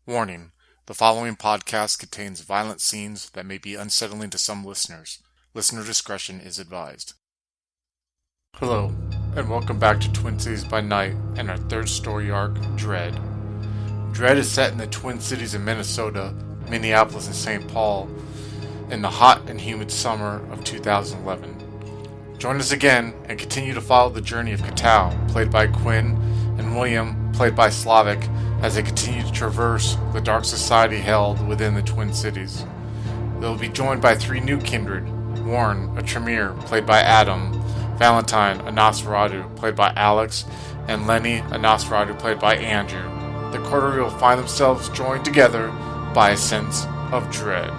Warning: the following podcast contains violent scenes that may be unsettling to some listeners. Listener discretion is advised. Hello, and welcome back to Twin Cities by Night and our third story arc, Dread. Dread is set in the Twin Cities of Minnesota, Minneapolis, and St. Paul in the hot and humid summer of 2011. Join us again and continue to follow the journey of Katao, played by Quinn, and William, played by Slavic, as they continue to traverse the dark society held within the Twin Cities. They will be joined by three new Kindred: Warren, a Tremere, played by Adam; Valentine, a Nosferatu, played by Alex; and Lenny, a Nosferatu, played by Andrew. The coterie will find themselves joined together by a sense of dread.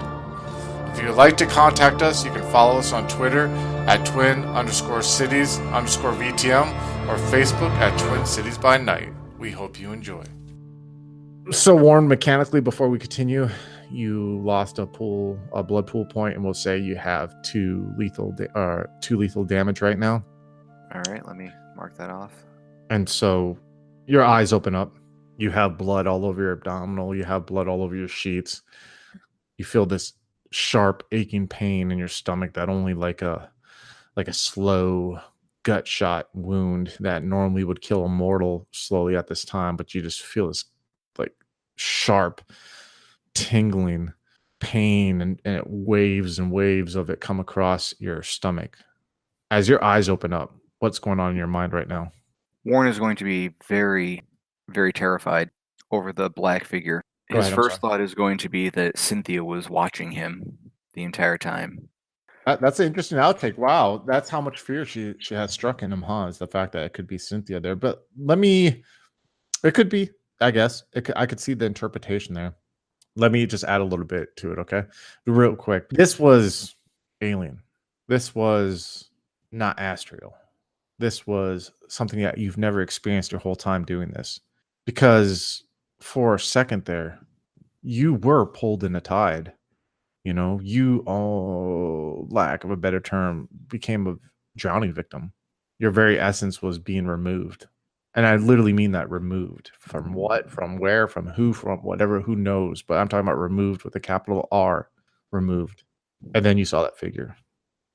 If you would like to contact us, you can follow us on Twitter at twin_cities_VTM or Facebook at Twin Cities by Night. We hope you enjoy. So, Warren, mechanically, before we continue, you lost a blood pool point, and we'll say you have two lethal damage right now. All right, let me mark that off. And so, your eyes open up. You have blood all over your abdominal. You have blood all over your sheets. You feel this sharp, aching pain in your stomach that only like a slow gut shot wound that normally would kill a mortal slowly at this time, but you just feel this like sharp, tingling pain, and it waves and waves of it come across your stomach. As your eyes open up, what's going on in your mind right now? Warren is going to be very, very terrified over the black figure. His first thought is going to be that Cynthia was watching him the entire time. That's an interesting outtake. Wow, that's how much fear she has struck in him, huh? Is the fact that it could be Cynthia there. But it could be, I guess. I could see the interpretation there. Let me just add a little bit to it, okay? Real quick. This was alien. This was not astral. This was something that you've never experienced your whole time doing this. Because for a second there, you were pulled in a tide. You know, you, lack of a better term, became a drowning victim. Your very essence was being removed. And I literally mean that. Removed. From what? From where? From who? From whatever. Who knows? But I'm talking about removed with a capital R. Removed. And then you saw that figure.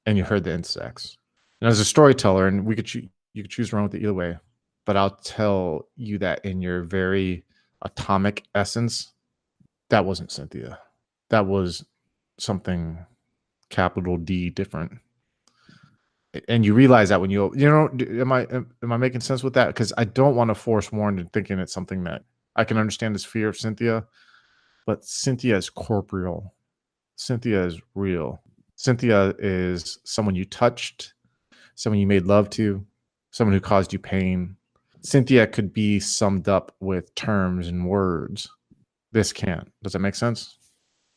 And you heard the insects. And as a storyteller, and you could choose to run with it either way, but I'll tell you that in your very atomic essence, that wasn't Cynthia. That was something capital D different. And you realize that when am I making sense with that? Because I don't want to force Warren into thinking it's something that I can understand his fear of Cynthia, but Cynthia is corporeal. Cynthia is real. Cynthia is someone you touched, someone you made love to, someone who caused you pain. Cynthia could be summed up with terms and words. This can't. Does that make sense?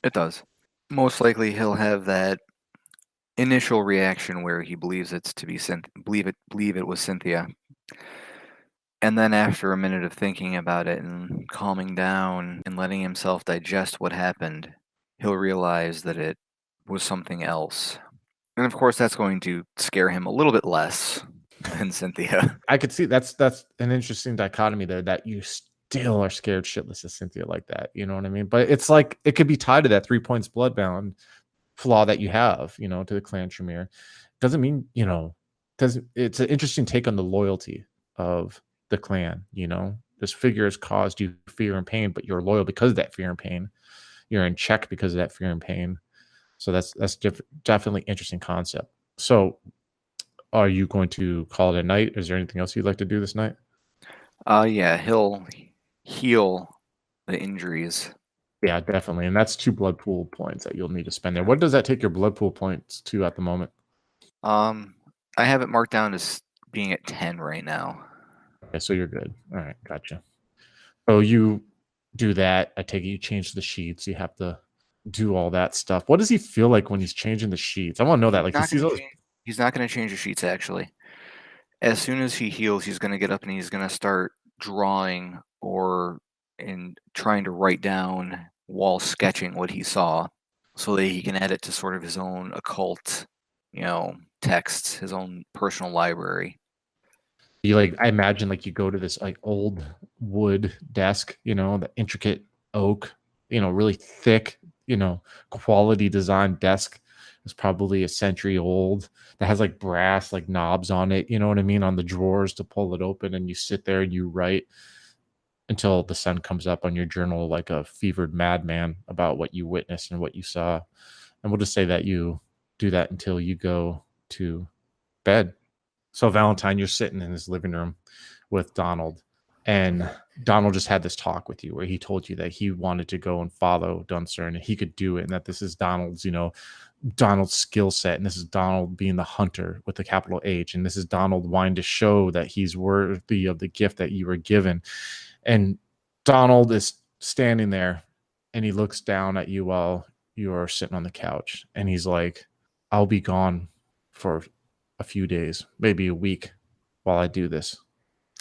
It does. Most likely he'll have that initial reaction where he believes it's to be believe it was Cynthia. And then after a minute of thinking about it and calming down and letting himself digest what happened, he'll realize that it was something else. And of course that's going to scare him a little bit less than Cynthia. I could see that's an interesting dichotomy there, that you still are scared shitless of Cynthia like that. You know what I mean? But it's like it could be tied to that 3 points bloodbound flaw that you have, to the clan Tremere. Doesn't mean, it's an interesting take on the loyalty of the clan. This figure has caused you fear and pain, but you're loyal because of that fear and pain. You're in check because of that fear and pain. So that's definitely interesting concept. So are you going to call it a night? Is there anything else you'd like to do this night? Yeah, he'll heal the injuries. Yeah, definitely. And that's 2 blood pool points that you'll need to spend there. What does that take your blood pool points to at the moment? I have it marked down as being at 10 right now. Okay, so you're good. All right, gotcha. So you do that. I take it you change the sheets. You have to do all that stuff. What does he feel like when he's changing the sheets? I want to know that. Like he's not going to change the sheets, actually. As soon as he heals, he's going to get up and he's going to start drawing and trying to write down while sketching what he saw so that he can add it to sort of his own occult, texts, his own personal library. I imagine you go to this old wood desk, the intricate oak, really thick, quality design desk. It's probably a century old, that has like brass like knobs on it, you know what I mean, on the drawers to pull it open, and you sit there and you write until the sun comes up on your journal like a fevered madman about what you witnessed and what you saw. And we'll just say that you do that until you go to bed. So Valentine, you're sitting in his living room with Donald, and Donald just had this talk with you where he told you that he wanted to go and follow Dunster and he could do it, and that this is Donald's skill set, and this is Donald being the hunter with the capital H, and this is Donald wanting to show that he's worthy of the gift that you were given. And Donald is standing there, and he looks down at you while you're sitting on the couch, and he's like, I'll be gone for a few days, maybe a week, while I do this.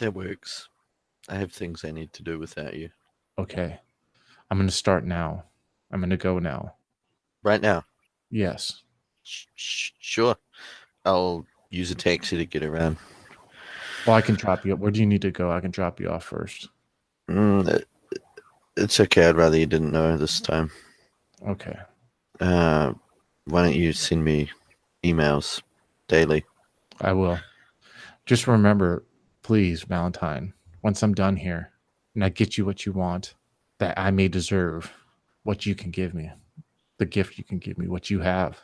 That works. I have things I need to do without you. Okay. I'm going to start now. I'm going to go now. Right now? Yes. Sure. I'll use a taxi to get around. Well, I can drop you up. Where do you need to go? I can drop you off first. It's okay. I'd rather you didn't know this time. Okay. Why don't you send me emails daily? I will. Just remember, please, Valentine, once I'm done here and I get you what you want, that I may deserve what you can give me, the gift you can give me, what you have.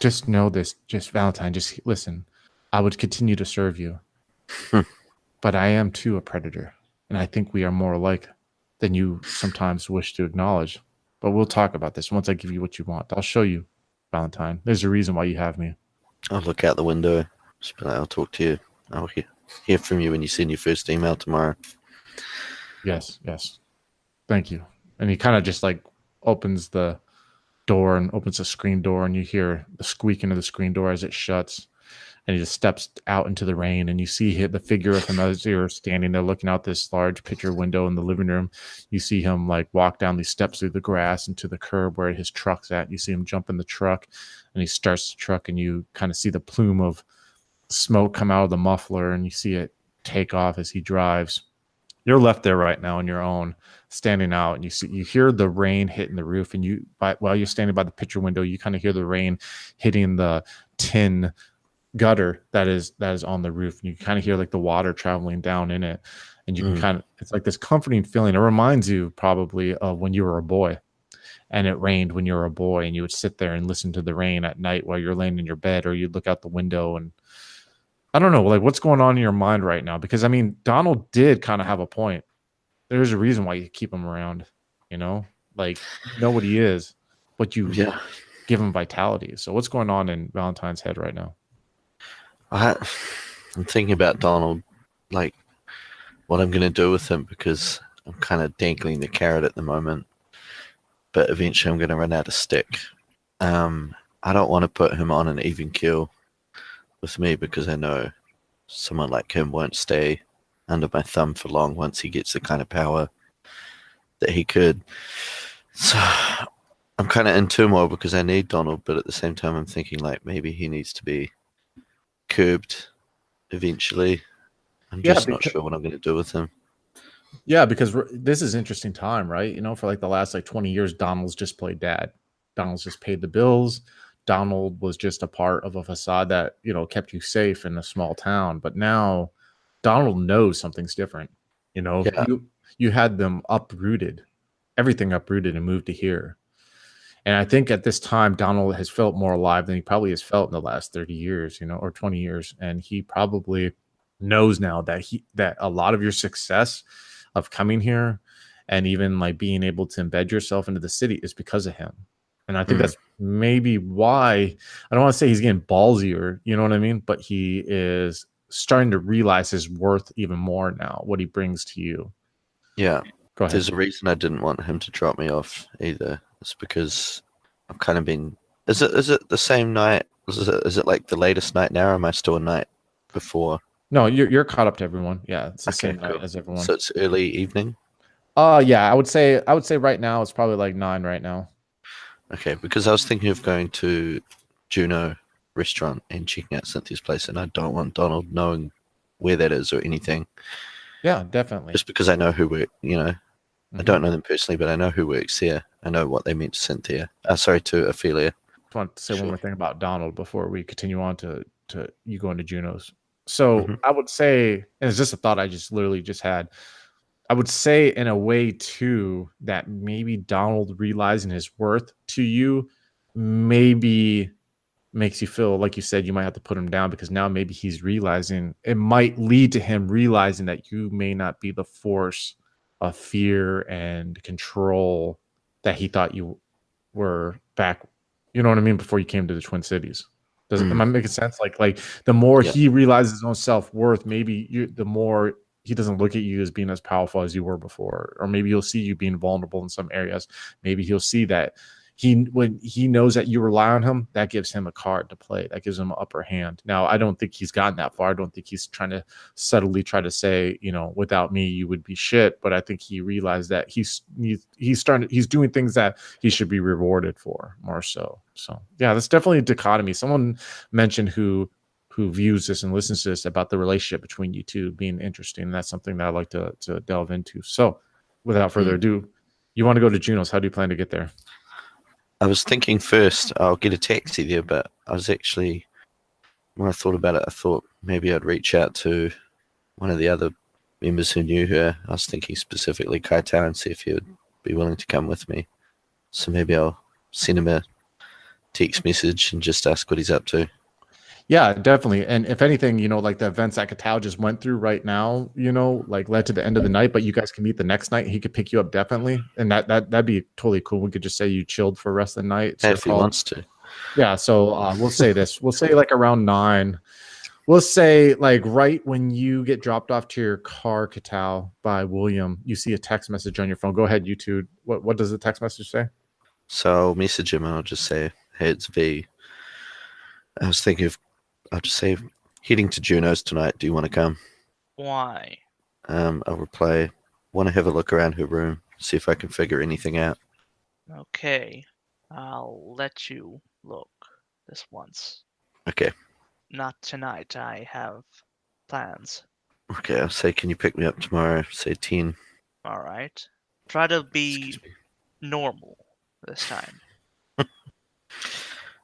Just know this, just Valentine, just listen. I would continue to serve you, but I am too a predator, and I think we are more alike than you sometimes wish to acknowledge. But we'll talk about this once I give you what you want. I'll show you, Valentine. There's a reason why you have me. I'll look out the window. I'll talk to you. I'll hear from you when you send your first email tomorrow. Yes. Thank you. And he kind of just like opens the door and opens the screen door, and you hear the squeaking of the screen door as it shuts. And he just steps out into the rain, and you see the figure of him as you're standing there looking out this large picture window in the living room. You see him like walk down these steps through the grass into the curb where his truck's at. You see him jump in the truck, and he starts the truck, and you kind of see the plume of smoke come out of the muffler, and you see it take off as he drives. You're left there right now on your own, standing out, and you hear the rain hitting the roof, and while you're standing by the picture window, you kind of hear the rain hitting the tin gutter that is on the roof, and you kind of hear like the water traveling down in it, and you can it's like this comforting feeling. It reminds you probably of when you were a boy and it rained when you were a boy, and you would sit there and listen to the rain at night while you're laying in your bed, or you'd look out the window. And I don't know, like, what's going on in your mind right now? Because I mean, Donald did kind of have a point. There's a reason why you keep him around, like, you know what he is, but you give him vitality. So what's going on in Valentine's head right now? I'm thinking about Donald, like what I'm going to do with him, because I'm kind of dangling the carrot at the moment, but eventually I'm going to run out of stick. I don't want to put him on an even keel with me, because I know someone like him won't stay under my thumb for long once he gets the kind of power that he could. So I'm kind of in turmoil because I need Donald, but at the same time I'm thinking like maybe he needs to be curbed eventually. I'm just not sure what I'm going to do with him. Yeah, because this is interesting time, right? For like the last like 20 years, Donald's just played dad. Donald's just paid the bills. Donald was just a part of a facade that, kept you safe in a small town. But now Donald knows something's different. You had them uprooted, everything uprooted and moved to here. And I think at this time, Donald has felt more alive than he probably has felt in the last 30 years, or 20 years. And he probably knows now that a lot of your success of coming here and even like being able to embed yourself into the city is because of him. And I think that's maybe why, I don't want to say he's getting ballsier, you know what I mean? But he is starting to realize his worth even more now, what he brings to you. Yeah. Go ahead. There's a reason I didn't want him to drop me off either. It's because I've kind of been... Is it the same night? Is it like the latest night now, or am I still a night before? No, you're caught up to everyone. Yeah, it's the same night as everyone. So it's early evening? Yeah, I would say right now it's probably like 9 right now. Okay, because I was thinking of going to Juno restaurant and checking out Cynthia's place, and I don't want Donald knowing where that is or anything. Yeah, definitely. Just because I know who work, I Mhm. don't know them personally, but I know who works here. I know what they meant to Cynthia. Sorry, to Ophelia. Just want to say one Sure. more thing about Donald before we continue on to you going to Juno's. So Mhm. I would say, and it's just a thought I just literally just had. I would say in a way too that maybe Donald realizing his worth to you maybe makes you feel like you said you might have to put him down because now maybe he's realizing it might lead to him realizing that you may not be the force of fear and control that he thought you were back, you know what I mean, before you came to the Twin Cities. Am I making sense? Like the more Yeah. he realizes his own self-worth, maybe the more he doesn't look at you as being as powerful as you were before. Or maybe he'll see you being vulnerable in some areas. Maybe he'll see that when he knows that you rely on him, that gives him a card to play. That gives him an upper hand. Now, I don't think he's gotten that far. I don't think he's trying to subtly try to say, without me, you would be shit. But I think he realized that he's doing things that he should be rewarded for more so. So yeah, that's definitely a dichotomy. Someone mentioned who views this and listens to this about the relationship between you two being interesting. And that's something that I like to delve into. So without further ado, you want to go to Juno's. How do you plan to get there? I was thinking first I'll get a taxi there, but I was actually, when I thought about it, I thought maybe I'd reach out to one of the other members who knew her. I was thinking specifically Kaitao and see if he would be willing to come with me. So maybe I'll send him a text message and just ask what he's up to. Yeah, definitely. And if anything, like the events that Katao just went through right now, like led to the end of the night, but you guys can meet the next night. He could pick you up definitely. And that'd be totally cool. We could just say you chilled for the rest of the night. It's your If he call. wants to. Yeah. So we'll say this. We'll say like around 9. We'll say like right when you get dropped off to your car, Katao, by William, you see a text message on your phone. Go ahead, you two. What does the text message say? So I'll message him and I'll just say, hey, it's V. I was thinking I'll just say, heading to Juno's tonight. Do you want to come? Why? I'll reply, want to have a look around her room, see if I can figure anything out. Okay. I'll let you look this once. Okay. Not tonight. I have plans. Okay, I'll say, can you pick me up tomorrow? Say 10. All right. Try to be Excuse me. normal this time.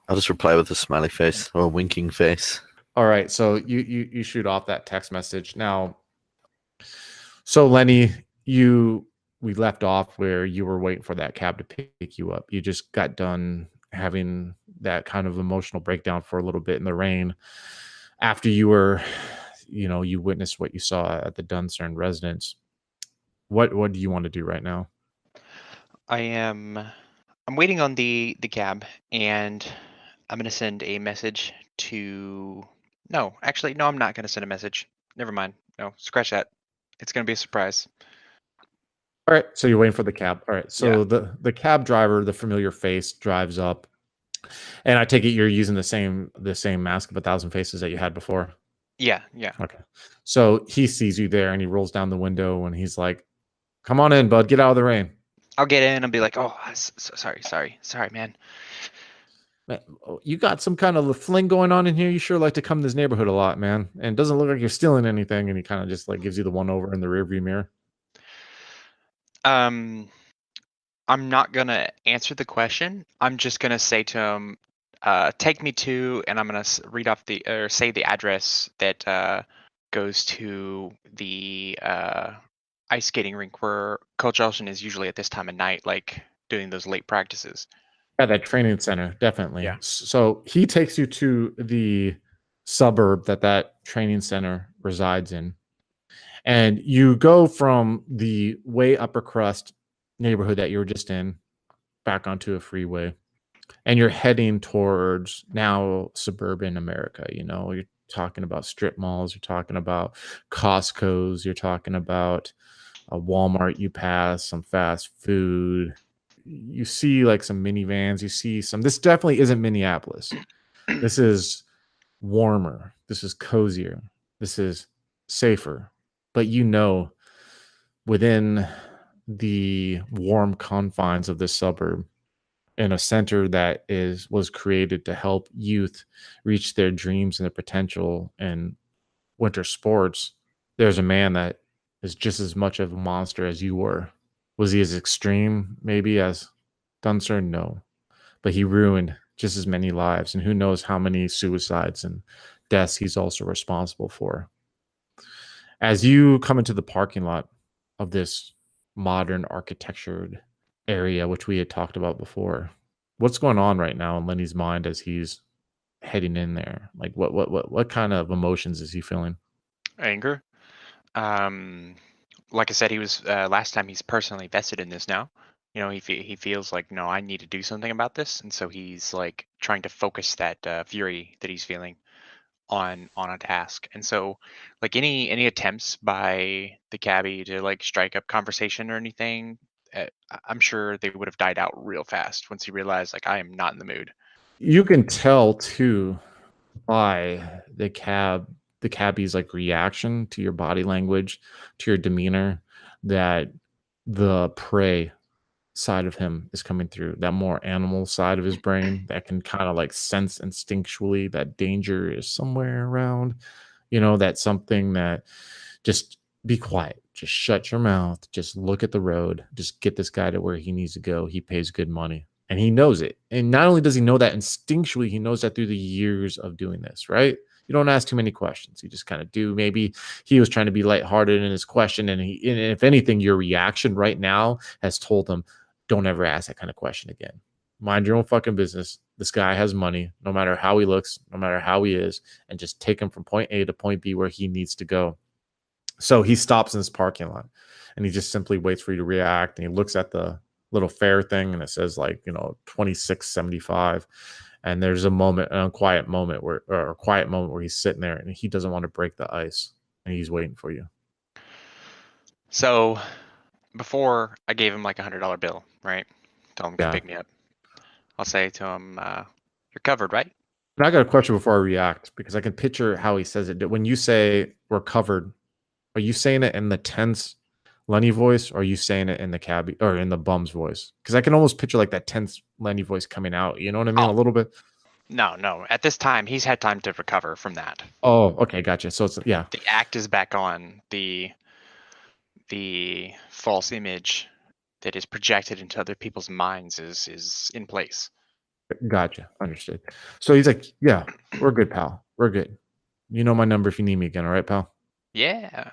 I'll just reply with a smiley face or a winking face. All right, so you shoot off that text message now. So Lenny, we left off where you were waiting for that cab to pick you up. You just got done having that kind of emotional breakdown for a little bit in the rain after you were, you witnessed what you saw at the Duncern residence. What do you want to do right now? I'm waiting on the cab, and I'm gonna send a message to. No, actually, no, I'm not gonna send a message. Never mind. No, scratch that. It's gonna be a surprise. All right, so you're waiting for the cab. All right, so Yeah. the cab driver, the familiar face, drives up, and I take it you're using the same mask of 1,000 faces that you had before. Yeah. Okay, so he sees you there, and he rolls down the window, and he's like, "Come on in, bud. Get out of the rain." I'll get in and be like, "Oh, sorry, man." Man, you got some kind of fling going on in here. You sure like to come to this neighborhood a lot, man. And it doesn't look like you're stealing anything. And he kind of just like gives you the one over in the rearview mirror. I'm not gonna answer the question. I'm just gonna say to him, "Take me to," and I'm gonna read off say the address that goes to the ice skating rink where Coach Elson is usually at this time of night, like doing those late practices. Yeah, that training center, definitely. Yeah. So he takes you to the suburb that training center resides in. And you go from the way upper crust neighborhood that you were just in back onto a freeway. And you're heading towards now suburban America. You're talking about strip malls, you're talking about Costco's, you're talking about a Walmart you pass, some fast food. You see like some minivans, you see this definitely isn't Minneapolis. This is warmer, this is cozier, this is safer. But within the warm confines of this suburb, in a center that was created to help youth reach their dreams and their potential in winter sports, there's a man that is just as much of a monster as you were. Was he as extreme, maybe, as Dunser? No. But he ruined just as many lives, and who knows how many suicides and deaths he's also responsible for. As you come into the parking lot of this modern architectured area, which we had talked about before, what's going on right now in Lenny's mind as he's heading in there? Like, what kind of emotions is he feeling? Anger. Like I said, he was last time. He's personally vested in this now. You know, he feels like, no, I need to do something about this, and so he's like trying to focus that fury that he's feeling on a task. And so, like any attempts by the cabbie to like strike up conversation or anything, I'm sure they would have died out real fast once he realized, like, I am not in the mood. You can tell too by the cabbie's like reaction to your body language, to your demeanor, that the prey side of him is coming through, that more animal side of his brain that can kind of like sense instinctually that danger is somewhere around, that's something that just be quiet, just shut your mouth, just look at the road, just get this guy to where he needs to go. He pays good money and he knows it. And not only does he know that instinctually, he knows that through the years of doing this, right? You don't ask too many questions. You just kind of do. Maybe he was trying to be lighthearted in his question, and if anything, your reaction right now has told him, don't ever ask that kind of question again. Mind your own fucking business. This guy has money, no matter how he looks, no matter how he is, and just take him from point A to point B where he needs to go. So he stops in this parking lot and he just simply waits for you to react. And he looks at the little fare thing and it says like, $26.75. And there's a quiet moment where he's sitting there and he doesn't want to break the ice and he's waiting for you. So before I gave him like $100 bill, right? Tell him to come pick me up. I'll say to him, you're covered, right? And I got a question before I react, because I can picture how he says it. When you say we're covered, are you saying it in the tense Lenny voice, or are you saying it in the cabbie or in the bum's voice? Because I can almost picture like that tense Lenny voice coming out. You know what I mean? A little bit. No. At this time, he's had time to recover from that. Oh, okay, gotcha. So it's The act is back on. The false image that is projected into other people's minds is in place. Gotcha. Understood. So he's like, yeah, we're good, pal. We're good. You know my number if you need me again. All right, pal? Yeah.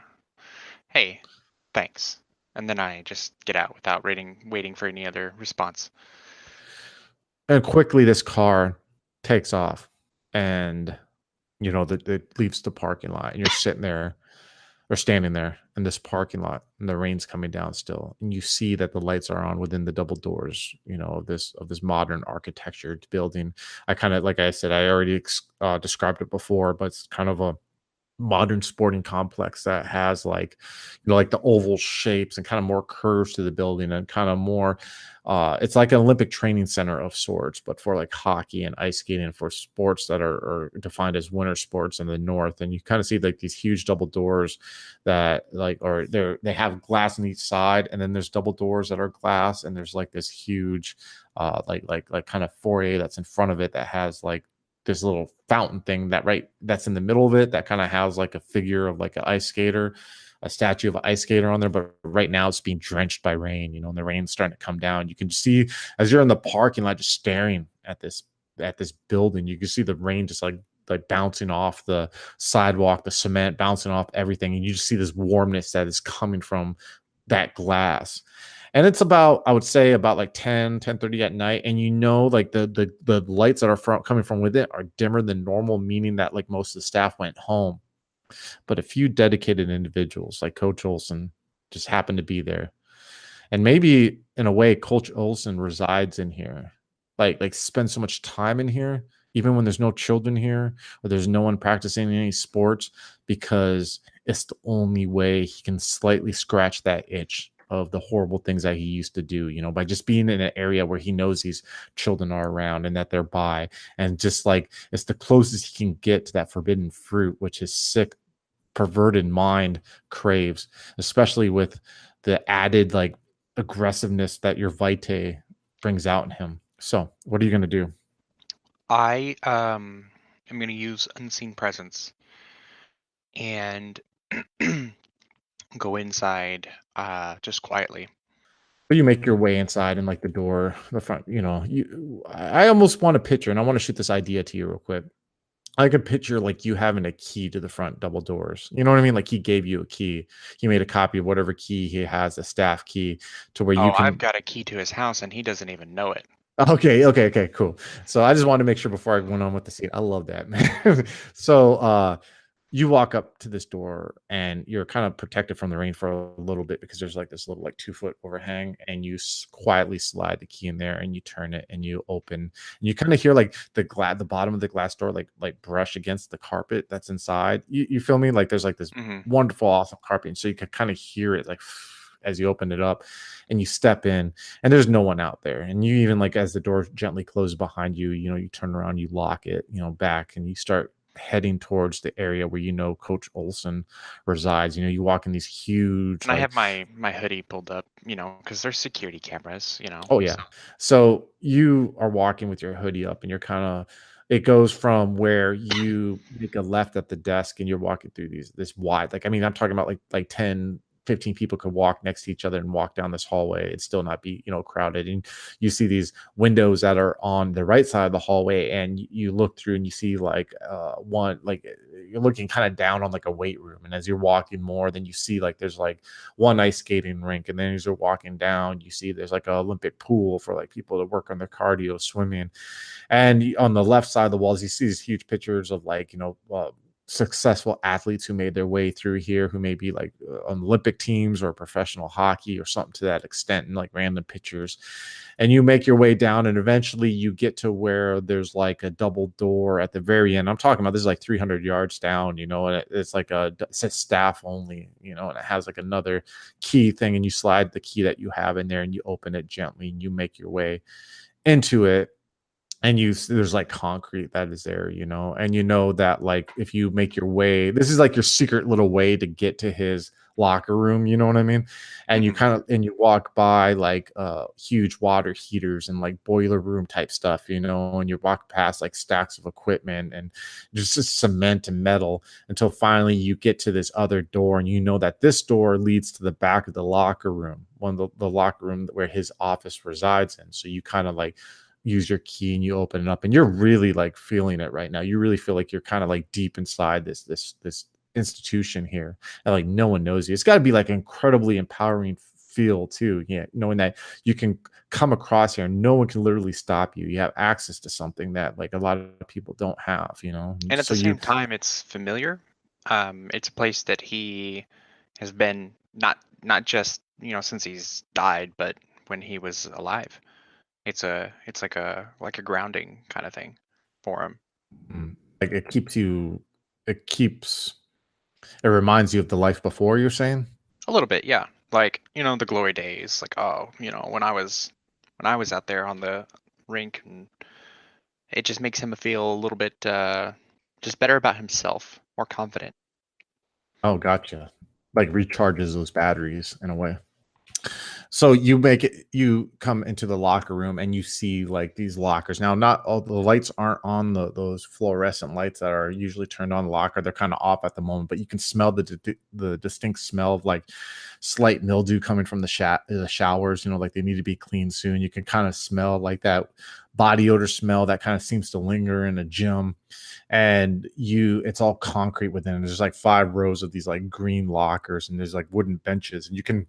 Hey, thanks. And then I just get out without waiting for any other response. And quickly this car takes off and, it leaves the parking lot and you're sitting there or standing there in this parking lot and the rain's coming down still. And you see that the lights are on within the double doors, of this modern architecture building. I kind of, like I said, I already described it before, but it's kind of a modern sporting complex that has like the oval shapes and kind of more curves to the building and kind of more it's like an Olympic training center of sorts, but for like hockey and ice skating and for sports that are defined as winter sports in the north. And you kind of see like these huge double doors that they have glass on each side, and then there's double doors that are glass, and there's like this huge like kind of foyer that's in front of it that has like this little fountain thing that's in the middle of it that kind of has like a figure of like an ice skater, a statue of an ice skater on there. But right now it's being drenched by rain, and the rain's starting to come down. You can see as you're in the parking lot just staring at this building, you can see the rain just like bouncing off the sidewalk, the cement bouncing off everything. And you just see this warmness that is coming from that glass. And it's about, I would say, about like 10:30 at night. And like the lights that are coming from within are dimmer than normal, meaning that like most of the staff went home. But a few dedicated individuals like Coach Olson just happen to be there. And maybe in a way, Coach Olson resides in here, like spends so much time in here, even when there's no children here or there's no one practicing any sports, because it's the only way he can slightly scratch that itch of the horrible things that he used to do, by just being in an area where he knows these children are around and that they're by, and just like it's the closest he can get to that forbidden fruit, which his sick, perverted mind craves, especially with the added like aggressiveness that your vitae brings out in him. So what are you going to do? I am going to use unseen presence, and go inside, just quietly. But you make your way inside and like the door, the front, I almost want to picture, and I want to shoot this idea to you real quick. I could picture like you having a key to the front double doors. You know what I mean? Like he gave you a key. He made a copy of whatever key he has, a staff key, to where you Oh, I've can. got a key to his house and he doesn't even know it. Okay, cool. So I just wanted to make sure before I went on with the scene. I love that, man. So you walk up to this door and you're kind of protected from the rain for a little bit because there's like this little like 2 foot overhang, and you quietly slide the key in there and you turn it and you open, and you kind of hear like the bottom of the glass door like brush against the carpet that's inside. You feel me? Like there's like this Hmm. wonderful, awesome carpet, and so you can kind of hear it like as you open it up, and you step in, and there's no one out there, and you even like as the door gently closes behind you, you turn around, you lock it, back, and you start heading towards the area where Coach Olson resides. You walk in these huge And I like. have my hoodie pulled up, because there's security cameras, Oh yeah. So you are walking with your hoodie up, and you're kind of. It goes from where you make a left at the desk, and you're walking through this wide, like, I mean, I'm talking about like 10, 15 people could walk next to each other and walk down this hallway. It'd still not be crowded, and you see these windows that are on the right side of the hallway, and you look through and you see like one, like you're looking kind of down on like a weight room, and as you're walking more, then you see like there's like one ice skating rink, and then as you're walking down, you see there's like an Olympic pool for like people to work on their cardio, swimming. And on the left side of the walls, you see these huge pictures of like successful athletes who made their way through here, who may be like on Olympic teams or professional hockey or something to that extent, and like random pictures. And you make your way down, and eventually you get to where there's like a double door at the very end. I'm talking about this is like 300 yards down, and it's like it says staff only, and it has like another key thing, and you slide the key that you have in there and you open it gently and you make your way into it. And there's like concrete that is there, and that like if you make your way, this is like your secret little way to get to his locker room, you know what I mean? And you you walk by like huge water heaters and like boiler room type stuff, and you walk past like stacks of equipment and just cement and metal, until finally you get to this other door, and that this door leads to the back of the locker room, one of the locker room where his office resides in. So you kind of like use your key and you open it up, and you're really like feeling it right now. You really feel like you're kind of like deep inside this institution here, and like no one knows you. It's got to be like incredibly empowering feel too, knowing that you can come across here and no one can literally stop you. You have access to something that like a lot of people don't have, And at so the same time, it's familiar. It's a place that he has been not just since he's died, but when he was alive. It's like a grounding kind of thing for him. like it reminds you of the life before, you're saying? A little bit, yeah. Like, the glory days, like, oh, when I was out there on the rink, and it just makes him feel a little bit just better about himself, more confident. Oh, gotcha. Like recharges those batteries in a way. So you come into the locker room and you see like these lockers. Now, not all the lights aren't on those fluorescent lights that are usually turned on the locker. They're kind of off at the moment, but you can smell the distinct smell of like slight mildew coming from the showers, like they need to be cleaned soon. You can kind of smell like that body odor smell that kind of seems to linger in a gym. And it's all concrete within. There's like 5 rows of these like green lockers, and there's like wooden benches, and you can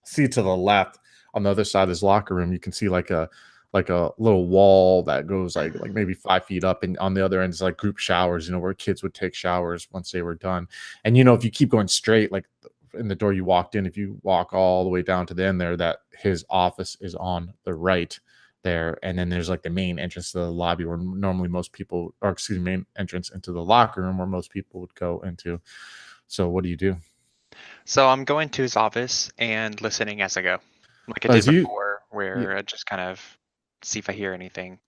see to the left on the other side of this locker room, you can see like a little wall that goes like maybe 5 feet up, and on the other end is like group showers, where kids would take showers once they were done. And if you keep going straight, like in the door you walked in, if you walk all the way down to the end there, that his office is on the right there, and then there's like the main entrance to the lobby where normally most people, or excuse me, main entrance into the locker room where most people would go into. So what do you do? So I'm going to his office and listening as I go, like I did before, where I just kind of see if I hear anything.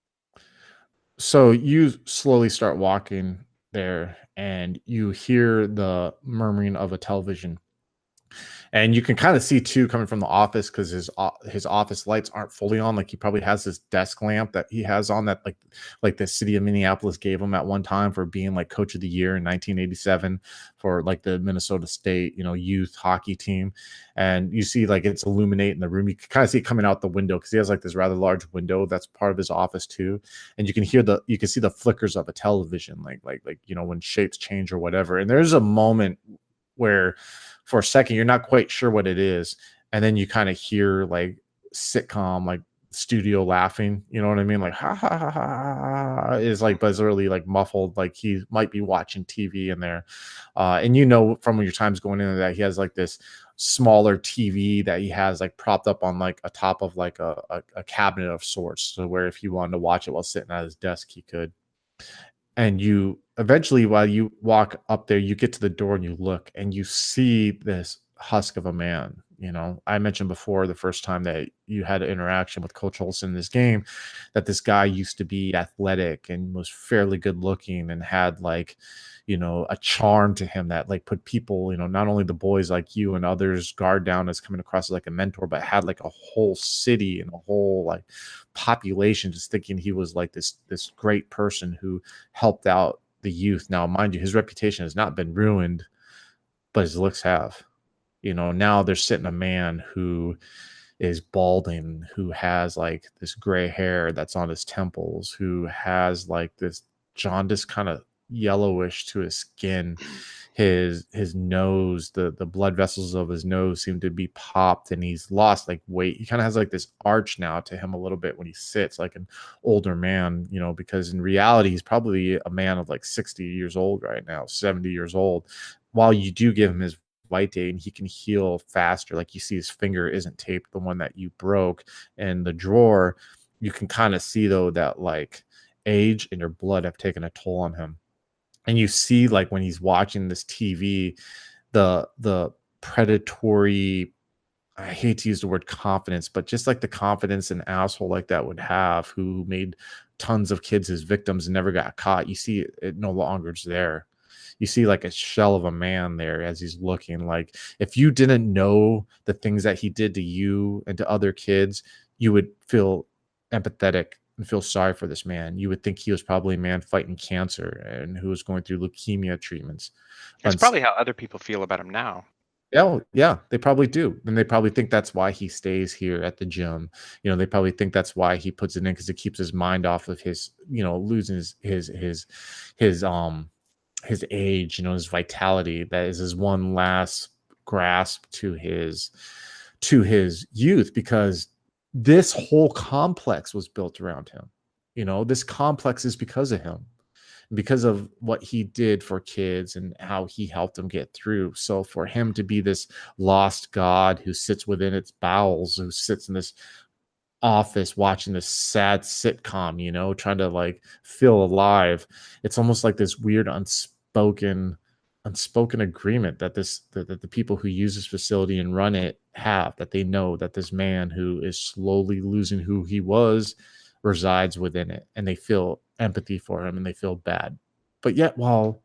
So you slowly start walking there, and you hear the murmuring of a television, And you can kind of see too coming from the office because his office lights aren't fully on. Like he probably has this desk lamp that he has on that like the city of Minneapolis gave him at one time for being like coach of the year in 1987 for like the Minnesota State, youth hockey team. And you see like it's illuminating the room. You can kind of see it coming out the window because he has like this rather large window that's part of his office too. And you can see the flickers of a television, like when shapes change or whatever. And there's a moment where for a second you're not quite sure what it is, and then you kind of hear like sitcom like studio laughing, you know what I mean, like ha ha ha ha, is like but it's really like muffled, like he might be watching TV in there. And from your times going into that, he has like this smaller TV that he has like propped up on like a top of like a cabinet of sorts, so where if he wanted to watch it while sitting at his desk he could. And you eventually, while you walk up there, you get to the door and you look and you see this husk of a man. I mentioned before the first time that you had an interaction with Coach Olson in this game, that this guy used to be athletic and was fairly good looking and had like, a charm to him that like put people, not only the boys like you and others guard down as coming across as like a mentor, but had like a whole city and a whole like population just thinking he was like this great person who helped out the youth. Now, mind you, his reputation has not been ruined, but his looks have. Now there's sitting a man who is balding, who has like this gray hair that's on his temples, who has like this jaundice kind of yellowish to his skin. His nose, the blood vessels of his nose seem to be popped, and he's lost like weight. He kind of has like this arch now to him a little bit when he sits, like an older man, because in reality he's probably a man of like 60 years old right now, 70 years old. While you do give him his white day and he can heal faster, like you see his finger isn't taped, the one that you broke in the drawer, you can kind of see though that like age and your blood have taken a toll on him. And you see like when he's watching this TV, the predatory, I hate to use the word confidence, but just like the confidence an asshole like that would have, who made tons of kids his victims and never got caught, you see it no longer is there. You see like a shell of a man there as he's looking. Like if you didn't know the things that he did to you and to other kids, you would feel empathetic and feel sorry for this man. You would think he was probably a man fighting cancer and who was going through leukemia treatments. It's probably how other people feel about him now. Yeah, they probably do. And they probably think that's why he stays here at the gym. They probably think that's why he puts it in, because it keeps his mind off of his, losing his age, his vitality. That is his one last grasp to his youth, because this whole complex was built around him. This complex is because of him, because of what he did for kids and how he helped them get through. So for him to be this lost god who sits within its bowels, who sits in this office watching this sad sitcom, trying to like feel alive, it's almost like this weird unspoken agreement that the people who use this facility and run it have, that they know that this man who is slowly losing who he was resides within it, and they feel empathy for him and they feel bad. But yet, while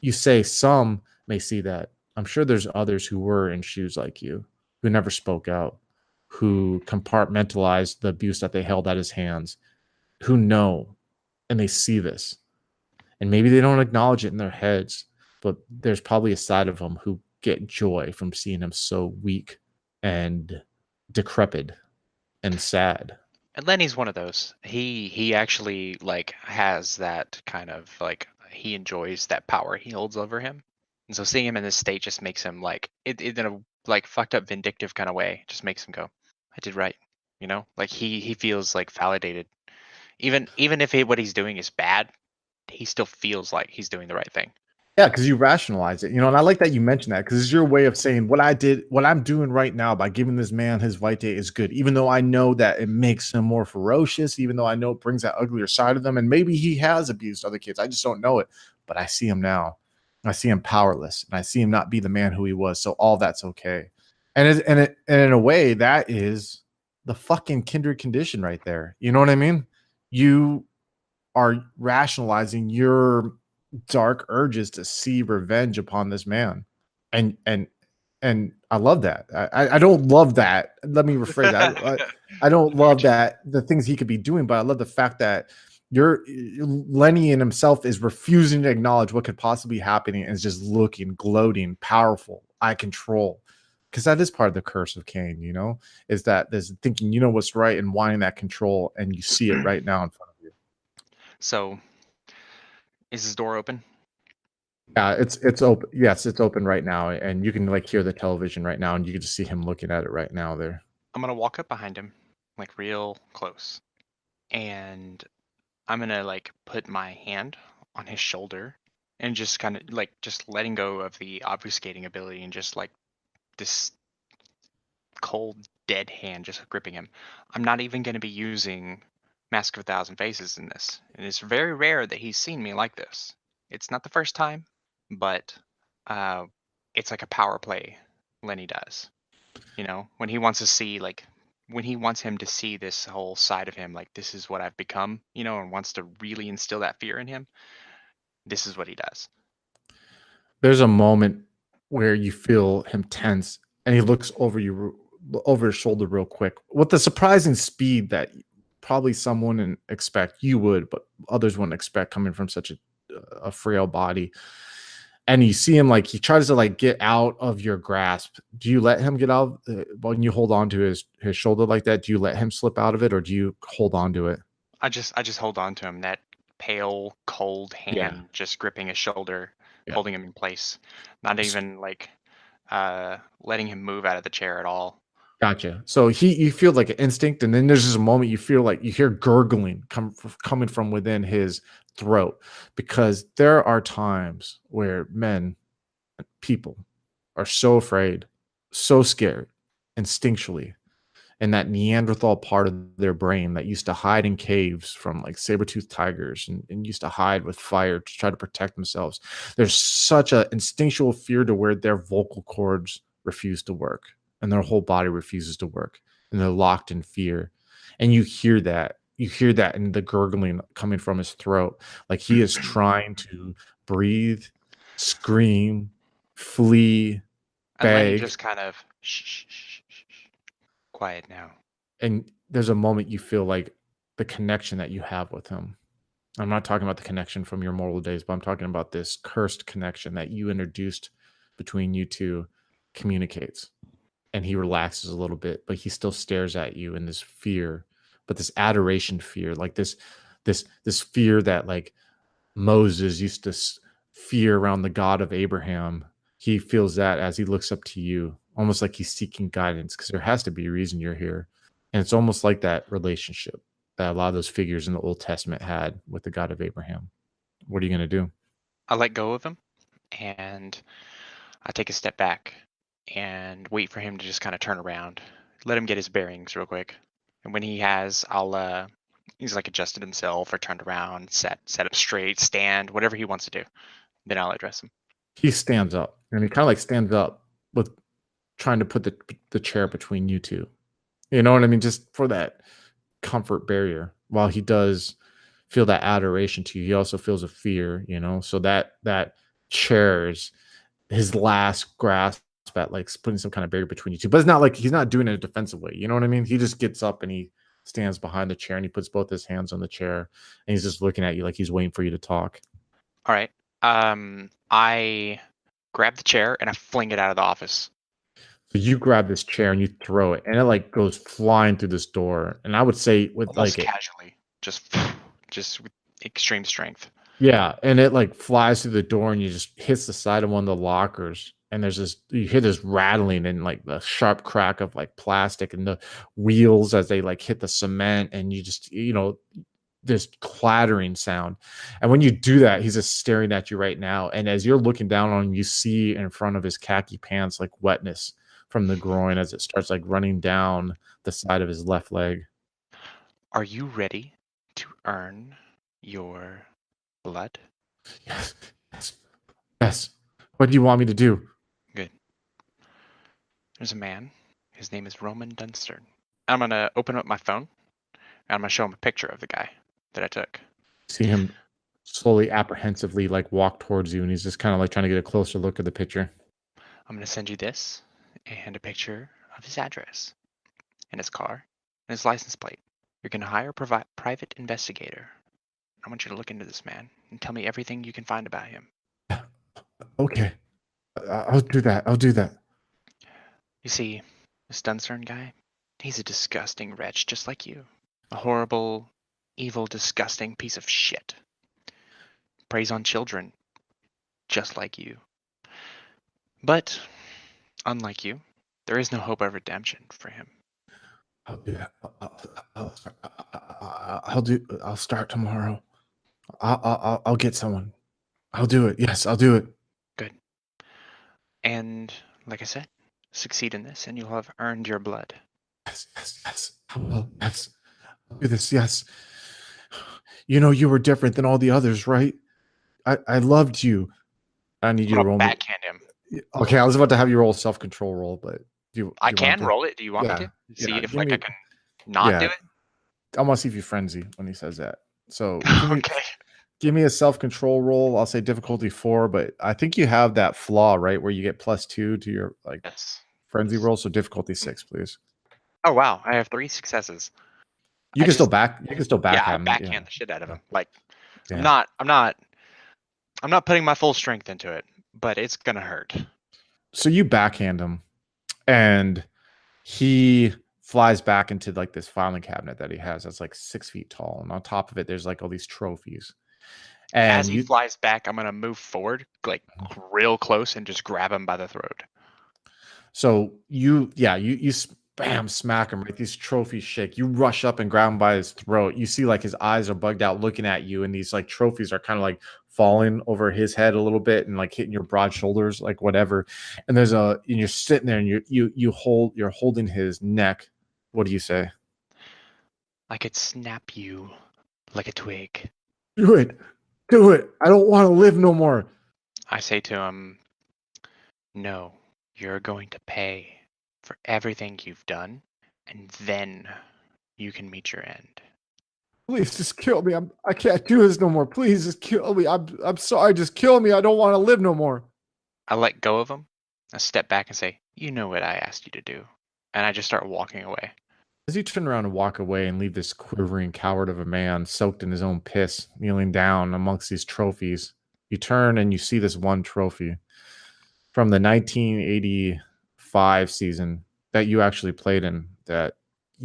you say some may see that, I'm sure there's others who were in shoes like you, who never spoke out, who compartmentalized the abuse that they held at his hands, who know and they see this, and maybe they don't acknowledge it in their heads, but there's probably a side of them who get joy from seeing him so weak and decrepit and sad. And Lenny's one of those. He actually like has that kind of like, he enjoys that power he holds over him. And so seeing him in this state just makes him like it in a like fucked up vindictive kind of way, just makes him go, I did right. Like he feels like validated. Even if what he's doing is bad, he still feels like he's doing the right thing. Yeah, because you rationalize it, and I like that you mentioned that, because it's your way of saying what I'm doing right now by giving this man his vitae is good, even though I know that it makes him more ferocious, even though I know it brings that uglier side of them, and maybe he has abused other kids. I just don't know it, but I see him now. I see him powerless, and I see him not be the man who he was. So all that's okay, and in a way, that is the fucking kindred condition right there. You know what I mean? You are rationalizing your dark urges to see revenge upon this man, and And I love that. I don't love that. Let me rephrase that. I don't love that the things he could be doing, but I love the fact that Lenny in himself is refusing to acknowledge what could possibly be happening and is just looking, gloating, powerful. I control. Because that is part of the curse of Cain, is that there's thinking you know what's right and wanting that control, and you see it right now in front of you. So, is his door open? Yeah, it's open. Yes, it's open right now, and you can like hear the television right now, and you can just see him looking at it right now there. I'm gonna walk up behind him, like real close, and I'm gonna like put my hand on his shoulder and just kind of like just letting go of the obfuscating ability and just like this cold, dead hand just gripping him. I'm not even gonna be using Mask of a Thousand Faces in this, and it's very rare that he's seen me like this. It's not the first time, but it's like a power play Lenny does. When he wants to see when he wants him to see this whole side of him, like this is what I've become, and wants to really instill that fear in him. This is what he does. There's a moment where you feel him tense, and he looks over his shoulder real quick with the surprising speed that probably someone wouldn't expect. You would, but others wouldn't expect coming from such a frail body. And you see him like he tries to like get out of your grasp. Do you let him get out when you hold on to his shoulder like that? Do you let him slip out of it, or do you hold on to it? I just hold on to him. That pale, cold hand just gripping his shoulder, holding him in place. Not even like letting him move out of the chair at all. Gotcha. So you feel like an instinct, and then there's just a moment you feel like you hear gurgling coming from within his throat, because there are times where people are so afraid, so scared, instinctually, and that Neanderthal part of their brain that used to hide in caves from like saber-toothed tigers and used to hide with fire to try to protect themselves. There's such an instinctual fear to where their vocal cords refuse to work and their whole body refuses to work, and they're locked in fear. And you hear that in the gurgling coming from his throat, like he is trying to breathe, scream, flee, And Lenny beg. just kind of shh, quiet now. And there's a moment you feel like the connection that you have with him. I'm not talking about the connection from your mortal days, but I'm talking about this cursed connection that you introduced between you two communicates. And he relaxes a little bit, but he still stares at you in this fear, but this adoration fear, like this fear that like Moses used to fear around the God of Abraham. He feels that as he looks up to you, almost like he's seeking guidance, because there has to be a reason you're here. And it's almost like that relationship that a lot of those figures in the Old Testament had with the God of Abraham. What are you going to do? I let go of him, and I take a step back and wait for him to just kind of turn around. Let him get his bearings real quick. And when he has, he's like adjusted himself or turned around, set up straight, stand, whatever he wants to do. Then I'll address him. He stands up, and he kind of like stands up with trying to put the chair between you two. You know what I mean? Just for that comfort barrier. While he does feel that adoration to you, he also feels a fear, so that chair is his last grasp at like putting some kind of barrier between you two. But it's not like he's not doing it in a defensive way. You know what I mean? He just gets up and he stands behind the chair and he puts both his hands on the chair and he's just looking at you like he's waiting for you to talk. All right. I grab the chair and I fling it out of the office. So you grab this chair and you throw it, and it like goes flying through this door. And I would say with almost like casually, just with extreme strength. Yeah, and it like flies through the door and you just hits the side of one of the lockers, and you hear this rattling and like the sharp crack of like plastic and the wheels as they like hit the cement, and you just this clattering sound. And when you do that, he's just staring at you right now, and as you're looking down on him, you see in front of his khaki pants like wetness from the groin as it starts like running down the side of his left leg. Are you ready to earn your blood? Yes. What do you want me to do? Good. There's a man. His name is Roman Dunster. I'm going to open up my phone, and I'm going to show him a picture of the guy that I took. See him slowly, apprehensively, like walk towards you, and he's just kind of like trying to get a closer look at the picture. I'm going to send you this. and a picture of his address, and his car, and his license plate. You're going to hire a private investigator. I want you to look into this man and tell me everything you can find about him. Okay. I'll do that. I'll do that. You see, this Dunsern guy, he's a disgusting wretch just like you. A horrible, evil, disgusting piece of shit. Preys on children just like you. But, unlike you, there is no hope of redemption for him. I'll do that. I'll start tomorrow. I'll get someone. I'll do it. Yes, I'll do it. Good. And, like I said, succeed in this and you'll have earned your blood. Yes. I will. Yes. I'll do this. Yes. You know, you were different than all the others, right? I loved you. I need you to roll backhand him. Okay, I was about to have you roll a self-control roll, but I can roll it. Do you want me to? See if I can not do it? I want to see if you frenzy when he says that. So okay. Give me a self-control roll. I'll say difficulty 4, but I think you have that flaw, right, where you get +2 to your frenzy roll. So difficulty 6, please. Oh wow, I have 3 successes. You can still backhand him. Backhand the shit out of him. Like I'm not putting my full strength into it, but it's gonna hurt. So you backhand him, and he flies back into like this filing cabinet that he has that's like 6 feet tall, and on top of it there's like all these trophies. And as he flies back, I'm gonna move forward like real close and just grab him by the throat. So you bam, smack him, right? These trophies shake. You rush up and grab him by his throat. You see like his eyes are bugged out looking at you, and these like trophies are kind of like falling over his head a little bit and like hitting your broad shoulders, like whatever. And and you're sitting there and you're holding his neck. What do you say? I could snap you like a twig. Do it. I don't want to live no more. I say to him, no, you're going to pay for everything you've done, and then you can meet your end. Please just kill me. I can't do this no more. Please just kill me. I'm sorry. Just kill me. I don't want to live no more. I let go of him. I step back and say, you know what I asked you to do. And I just start walking away. As you turn around and walk away and leave this quivering coward of a man soaked in his own piss, kneeling down amongst these trophies, you turn and you see this one trophy from the 1985 season that you actually played in, that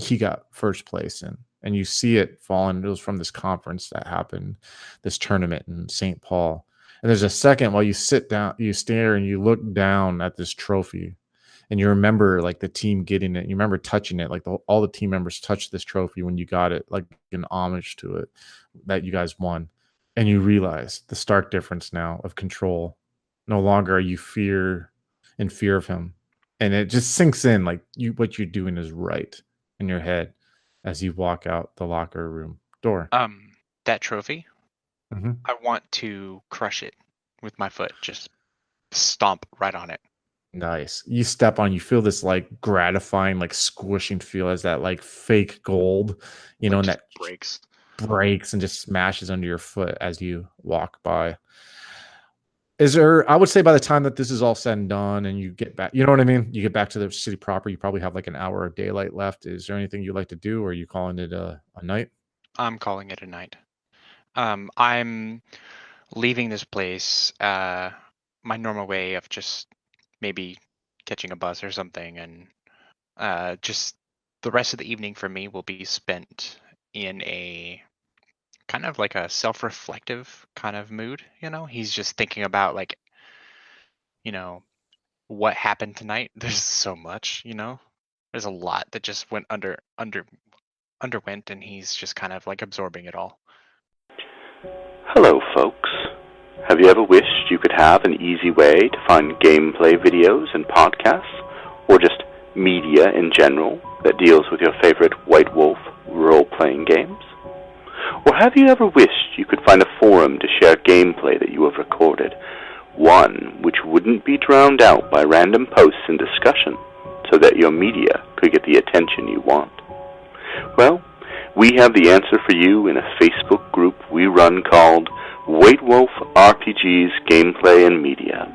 he got first place in. And you see it falling. It was from this conference that happened, this tournament in St. Paul. And there's a second while you sit down, you stare and you look down at this trophy. And you remember like the team getting it. You remember touching it. Like all the team members touched this trophy when you got it, like an homage to it that you guys won. And you realize the stark difference now of control. No longer are you in fear of him. And it just sinks in like what you're doing is right in your head as you walk out the locker room door. That trophy, mm-hmm. I want to crush it with my foot. Just stomp right on it. Nice. You step on, you feel this like gratifying, like squishing feel as that like fake gold, and that breaks and just smashes under your foot as you walk by. I would say by the time that this is all said and done and you get back, you know what I mean? You get back to the city proper, you probably have like an hour of daylight left. Is there anything you'd like to do, or are you calling it a night? I'm calling it a night. I'm leaving this place my normal way of just maybe catching a bus or something, and just the rest of the evening for me will be spent in a kind of like a self-reflective kind of mood. He's just thinking about like, what happened tonight. There's so much, there's a lot that just underwent, and he's just kind of like absorbing it all. Hello, folks. Have you ever wished you could have an easy way to find gameplay videos and podcasts, or just media in general that deals with your favorite White Wolf role-playing games? Or have you ever wished you could find a forum to share gameplay that you have recorded, one which wouldn't be drowned out by random posts and discussion, so that your media could get the attention you want? Well, we have the answer for you in a Facebook group we run called White Wolf RPGs Gameplay and Media.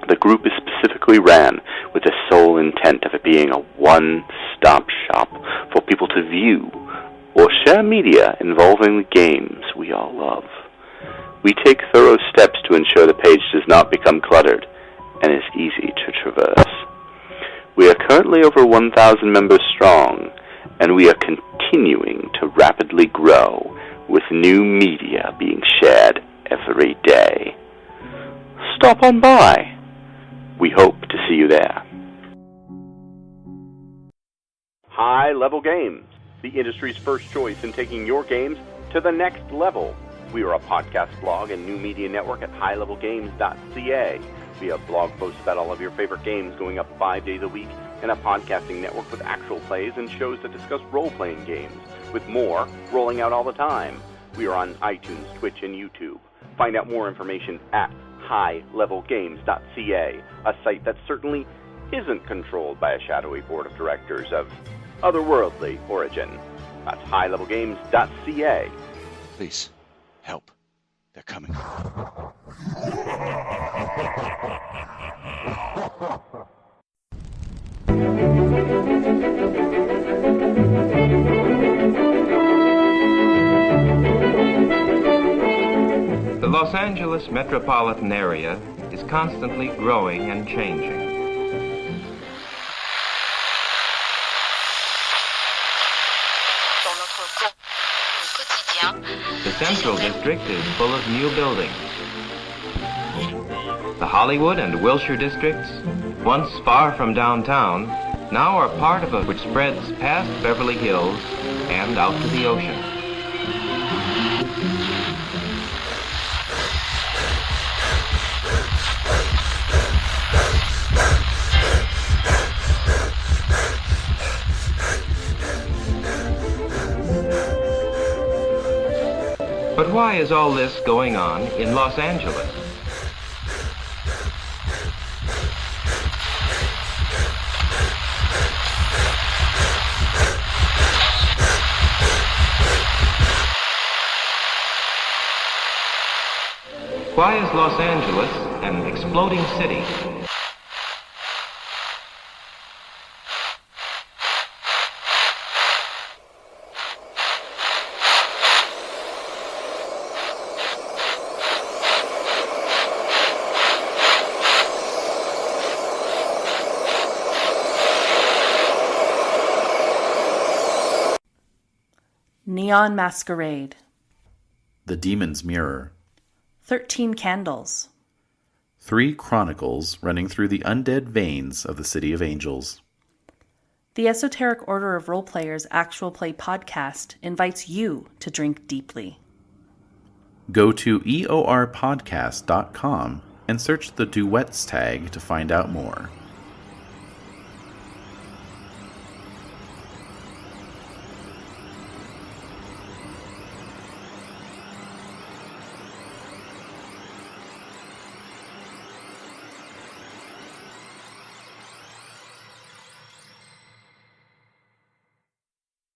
The group is specifically ran with with the sole intent of it being a one-stop shop for people to view or share media involving the games we all love. We take thorough steps to ensure the page does not become cluttered and is easy to traverse. We are currently over 1,000 members strong, and we are continuing to rapidly grow, with new media being shared every day. Stop on by. We hope to see you there. High Level Games, the industry's first choice in taking your games to the next level. We are a podcast blog and new media network at highlevelgames.ca. We have blog posts about all of your favorite games going up 5 days a week, and a podcasting network with actual plays and shows that discuss role-playing games, with more rolling out all the time. We are on iTunes, Twitch, and YouTube. Find out more information at highlevelgames.ca, a site that certainly isn't controlled by a shadowy board of directors of otherworldly origin. That's highlevelgames.ca. Please, help. They're coming. The Los Angeles metropolitan area is constantly growing and changing. The Central District is full of new buildings. The Hollywood and Wilshire districts, once far from downtown, now are part of it which spreads past Beverly Hills and out to the ocean. But why is all this going on in Los Angeles? Why is Los Angeles an exploding city? Neon Masquerade. The Demon's Mirror. 13 Candles. 3 chronicles running through the undead veins of the City of Angels. The Esoteric Order of Role Players Actual Play podcast invites you to drink deeply. Go to eorpodcast.com and search the duets tag to find out more.